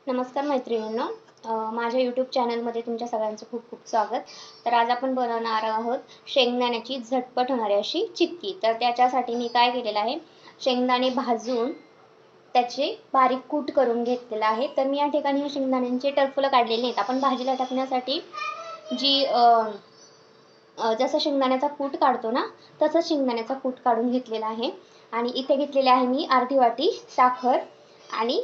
नमस्कार मैत्रिणींनो, माझ्या यूट्यूब चॅनलमध्ये तुमच्या सगळ्यांचं खूप खूप स्वागत. तर आज आपण बनवणार आहोत शेंगदाण्याची झटपट होणारी अशी चिक्की. तर त्याच्यासाठी मी काय केलेलं आहे, शेंगदाणे भाजून त्याचे बारीक कूट करून घेतलेला आहे. तर मी या ठिकाणी शेंगदाण्यांचे टरफलं काढलेले नाहीत. आपण भाजीला टाकण्यासाठी जी जसं शेंगदाण्याचा कूट काढतो ना, तसंच शेंगदाण्याचा कूट काढून घेतलेला आहे. आणि इथे घेतलेले आहे मी अर्धी वाटी साखर आणि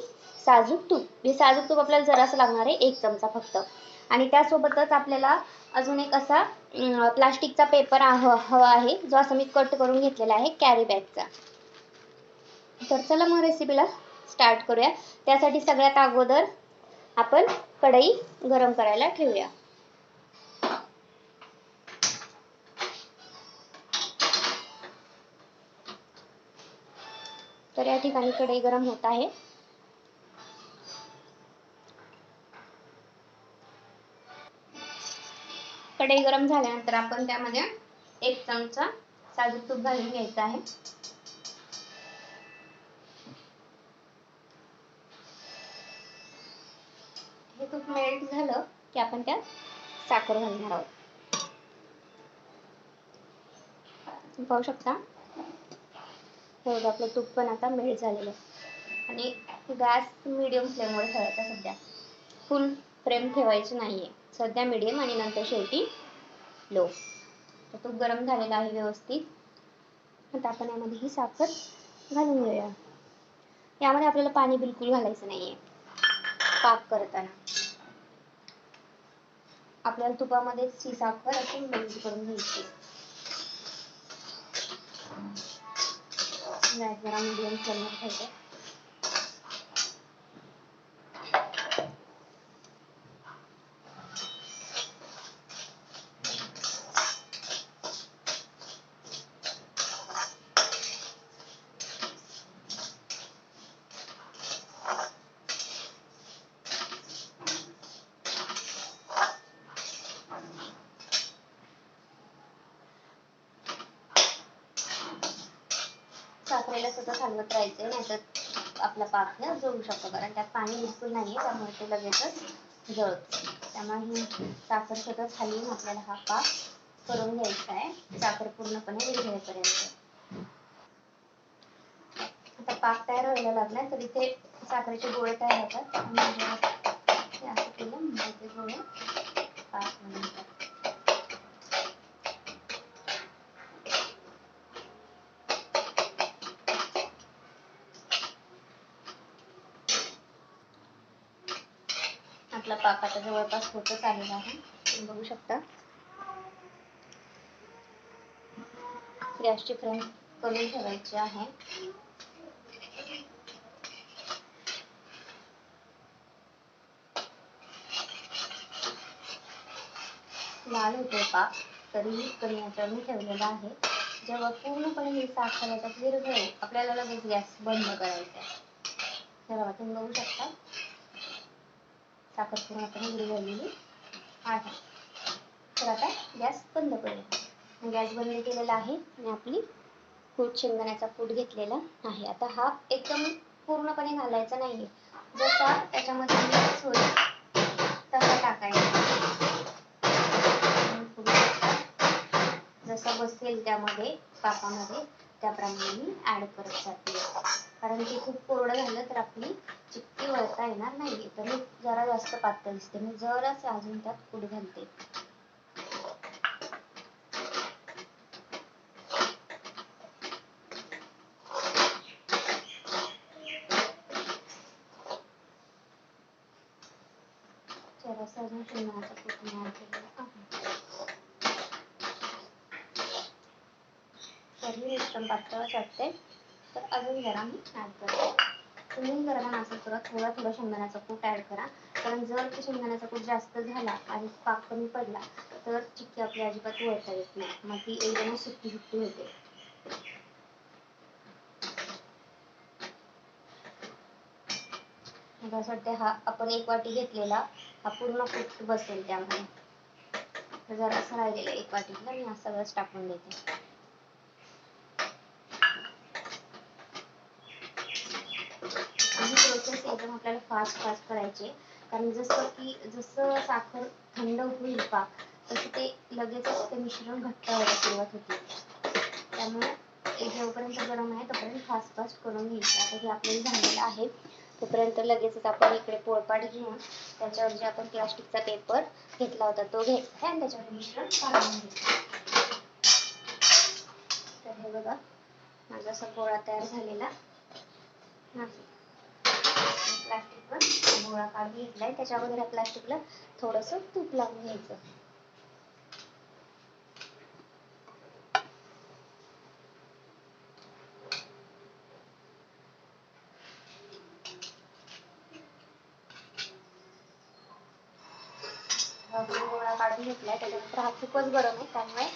साजूक तूप. हे साजूक तूप आपल्याला जरासं लागणार आहे, 1 चमचा फक्त. आणि त्यासोबतच आपल्याला अजून एक असा प्लास्टिकचा पेपर हवा आहे, जो असा मी कट करून घेतलेला आहे कॅरी बॅगचा. तर चला मग रेसिपीला स्टार्ट करूया. त्यासाठी सगळ्यात अगोदर आपण कढई गरम करायला ठेवूया. तर या ठिकाणी कढई गरम होत आहे. कढई गरम झाल्यानंतर आपण त्यामध्ये 1 चमचा साजूक तूप घालून घ्यायचं आहे. हे तूप मेल्ट झालं की आपण त्यात साखर घालणार आहोत. पाहू शकता, आपलं तूप पण आता मेल्ट झालेलं आहे. आणि गॅस मीडियम फ्लेमवर ठेवायचा. सध्या फुल फ्लेम ठेवायची नाहीये, सध्या मीडियम आणि नंतर शेवटी लो. तर तूप गरम झालेला आहे व्यवस्थित. आता आपण यामध्ये ही साखर घालून घेऊया. यामध्ये आपल्याला पाणी बिलकुल घालायचं नाहीये. पाक करताना आपल्याला तुपामध्येच ही साखर अशी मेल्ट करून घ्यायची. गॅस जरा मीडियम फ्लेमवर ठेवते. साखरेला सतत हलवत राहायचं, नाहीतर आपला पाक ना जळू शकतो, कारण त्यात पाणी बिलकुल नाहीये, त्यामुळे ते लगेचच जळतं. त्यामुळे ही साखर सतत हलवून आपल्याला हा पाक करून घ्यायचा आहे, साखर पूर्णपणे विरघळेपर्यंत. आता पाक तयार व्हायला लागला तर इथे साखरेचे गोळे तयार होतात. आणि असं केलं म्हणजे ते गोळे पाक बनवतात. आपला पाक आता जवळपास होतच आलेला आहे, तुम्ही बघू शकता. गॅसची फ्लेम कमी ठेवायची आहे. लाल होतोय पाक, तरीही कमी आचेवर मी ठेवलेला आहे. जेव्हा पूर्णपणे ही साखर याच्यात विरघळेल, आपल्याला लगेच गॅस बंद करायचा आहे. तेव्हा तुम्ही बघू शकता साखर पूर्णपणे विरघळलेली आहे. तर आता गॅस बंद करूया. गॅस बंद केलेला आहे आणि आपली शेंगदाण्याचा कूट घेतलेला आहे. आता हा एकदम पूर्णपणे घालायचा नाहीये, जसा त्याच्यामध्ये मिक्स होईल तसा टाकायचा. जसं बसेल त्यामध्ये पाकामध्ये त्याप्रमाणे मी ऍड करत जाते, कारण ते खूप कोरडं झालं तर आपली चिक्की वळता येणार नाही. तर मी जरा जास्त पातळ दिसते, मी जरासं अजून त्यात कूट घालते. जरासं अजून शेंगदाण्याचा कूट मी ऍड केलेला आहे. तरी मिश्रण पातळच वाटते, तर अजून जरा मी ऍड करते. तुम्ही करताना असं करा, थोडा थोडा शेंगदाण्याचा कूट ऍड करा, कारण जर ते शेंगदाण्याचा कूट जास्त झाला आणि पाक कमी पडला तर चिक्की आपली अजिबात वळता येत नाही, मग ती एकदमच सुट्टी सुट्टी होते. असं वाटते हा आपण 1 वाटी घेतलेला हा पूर्ण कूट बसेल त्यामध्ये. तर जरासं राहिलेलं 1 वाटीतलं मी सगळंच टाकून देते. ही प्रोसेस एकदम आपल्याला फास्ट फास्ट करायचे, कारण जसं साखर थंड होईल पाक तसं ते लगेचच ते मिश्रण घट्ट व्हायला सुरुवात होते. त्यामुळे हे जोपर्यंत गरम आहे तोपर्यंत फास्ट फास्ट करून घ्यायचं. आता हे आपल्याला झालेलं आहे तोपर्यंत लगेचच आपण इकडे पोळपाट घेऊन त्याच्यावर जे आपण प्लास्टिकचा पेपर घेतला होता तो घ्यायचा आहे आणि त्याच्यावर मिश्रण काढून घ्यायचं. तर हे बघा माझा असा गोळा तयार झालेला नाही. प्लास्टिकवर गोळा काढून घेतलाय, त्याच्या अगोदर प्लास्टिकला थोडंसं तूप लावून घ्यायचं. गोळा काढून घेतलाय, त्याच्यानंतर हा खूपच गरम आहे त्यामुळे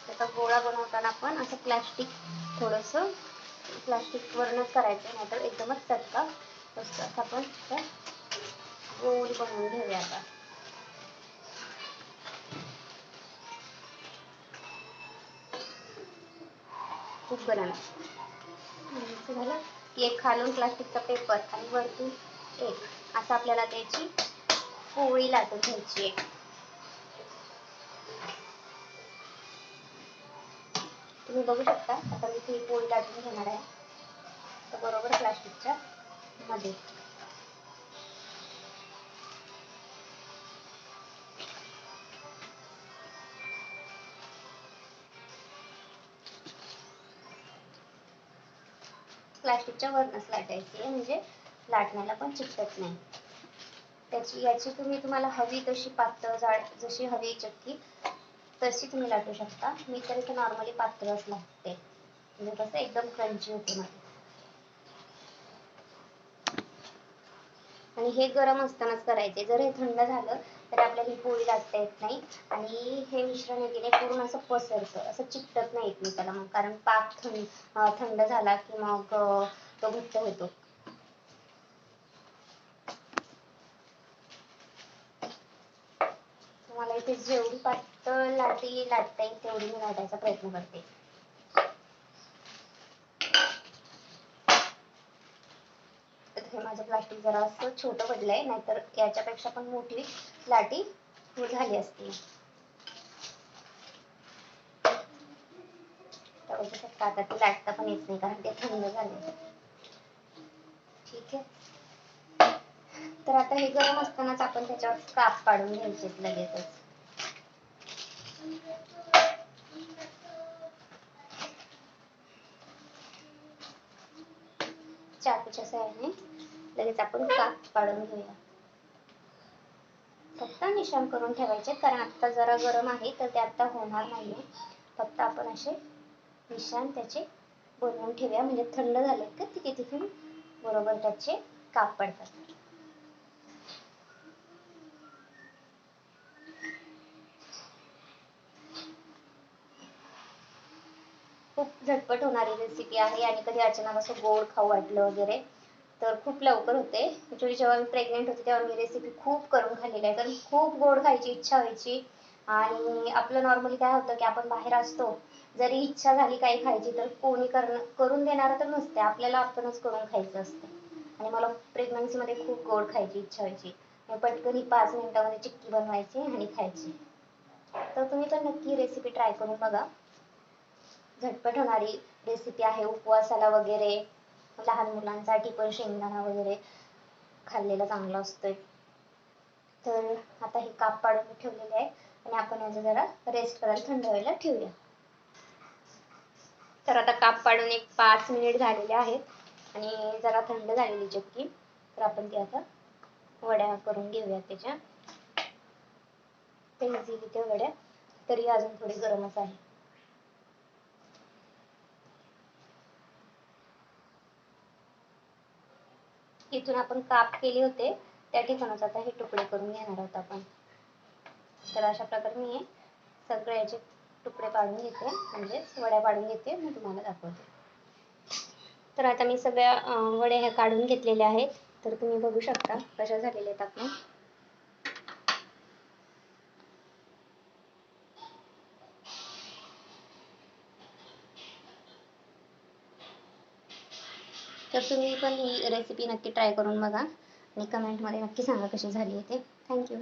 त्याचा गोळा बनवताना आपण असं थोडंसं प्लास्टिक वरनच करायचं, नाहीतर एकदमच चटका बसतो. असं आपण गोल बनवून घेऊया. आता खूप गरम झालं की एक खालून प्लास्टिकचा पेपर आणि वरतून एक असं आपल्याला त्याची पोळी लाटून घ्यायची आहे. तुम्ही बघू शकता आता मी ती पोळी लाटून घेणार आहे, तर बरोबर प्लास्टिकच्या मध्ये. प्लास्टिकच्या वरनच लाटायची आहे, म्हणजे लाटण्याला पण चिकटत नाही. याची तुम्हाला हवी तशी पातळ जाड जशी हवी चक्की तशी तुम्ही लाटू शकता. मी तर इथे नॉर्मली पातळच लागते, म्हणजे कसं एकदम क्रंची होते मला. आणि हे गरम असतानाच करायचे, जर हे थंड झालं तर आपल्याला ही पोळी लाटता येत नाही आणि हे मिश्रण आहे पूर्ण असं पसरतं, असं चिकटत नाही येत त्याला मग, कारण पाक थंड झाला की मग तो घट्ट होतो. मला इथे जेवढी पातळ लाटता येईल तेवढी मी लाटायचा प्रयत्न करते. हे माझं प्लास्टिक जरा असं छोटं पडलंय, नाहीतर याच्यापेक्षा पण मोठी लाटी झाली असती. आता ती लाटता पण येत नाही कारण ते थंड झाले. ठीक आहे, तर आता हे गरम असतानाच आपण त्याच्यावर काप पाडून घ्यायचे लगेचच. चाकूच्या साहाय्याने लगेच आपण काप पाडून घेऊया. फक्त निशाण करून ठेवायचे, कारण आता जरा गरम आहे तर ते आता होणार नाहीये. फक्त आपण असे निशाण त्याचे बनवून ठेवूया, म्हणजे थंड झाले का तिथून बरोबर त्याचे काप पडतात. खूप झटपट होणारी रेसिपी आहे आणि कधी अचानक असं गोड खाऊ वाटलं वगैरे तर खूप लवकर होते. ॲक्च्युली जेव्हा मी प्रेग्नेंट होते तेव्हा मी रेसिपी खूप करून खाल्लेली आहे, कारण खूप गोड खायची इच्छा व्हायची. आणि आपलं नॉर्मली काय होतं की आपण बाहेर असतो, जरी इच्छा झाली काही खायची तर कोणी करून देणार तर नसते, आपल्याला आपणच करून खायचं असतं. आणि मला प्रेग्नन्सीमध्ये खूप गोड खायची इच्छा व्हायची, पटकन 5 मिनिटामध्ये चिक्की बनवायची आणि खायची. तर तुम्ही पण नक्की रेसिपी ट्राय करून बघा. झटपट होणारी रेसिपी आहे, उपवासाला वगैरे, लहान मुलांसाठी पण शेंगदाणा वगैरे खाल्लेला चांगला असतोय. तर आता हे काप पाडून ठेवलेले आहे आणि आपण याचं जरा रेस्ट करायला थंड व्हायला ठेवूया. तर आता काप पाडून एक 5 मिनिट झालेले आहेत आणि जरा थंड झालेली चक्की, तर आपण ती आता वड्या करून घेऊया त्याच्या. ते इझिली त्या वड्या, तरी अजून थोडी गरमच आहे. इथून आपण काप केले होते त्या ठिकाणच आता हे तुकडे करून घेणार आहोत आपण. तर अशा प्रकारे मी सगळ्याचे तुकडे पाडून घेते, म्हणजे वड्या पाडून घेते, मी तुम्हाला दाखवते. तर आता मी सगळ्या वड्या ह्या काढून घेतलेल्या आहेत, तर तुम्ही बघू शकता कशा झालेल्या आहेत आपण. तर तुम्ही पण ही रेसिपी नक्की ट्राय करून बघा आणि कमेंटमध्ये नक्की सांगा कशी झाली आहे ते. थँक्यू.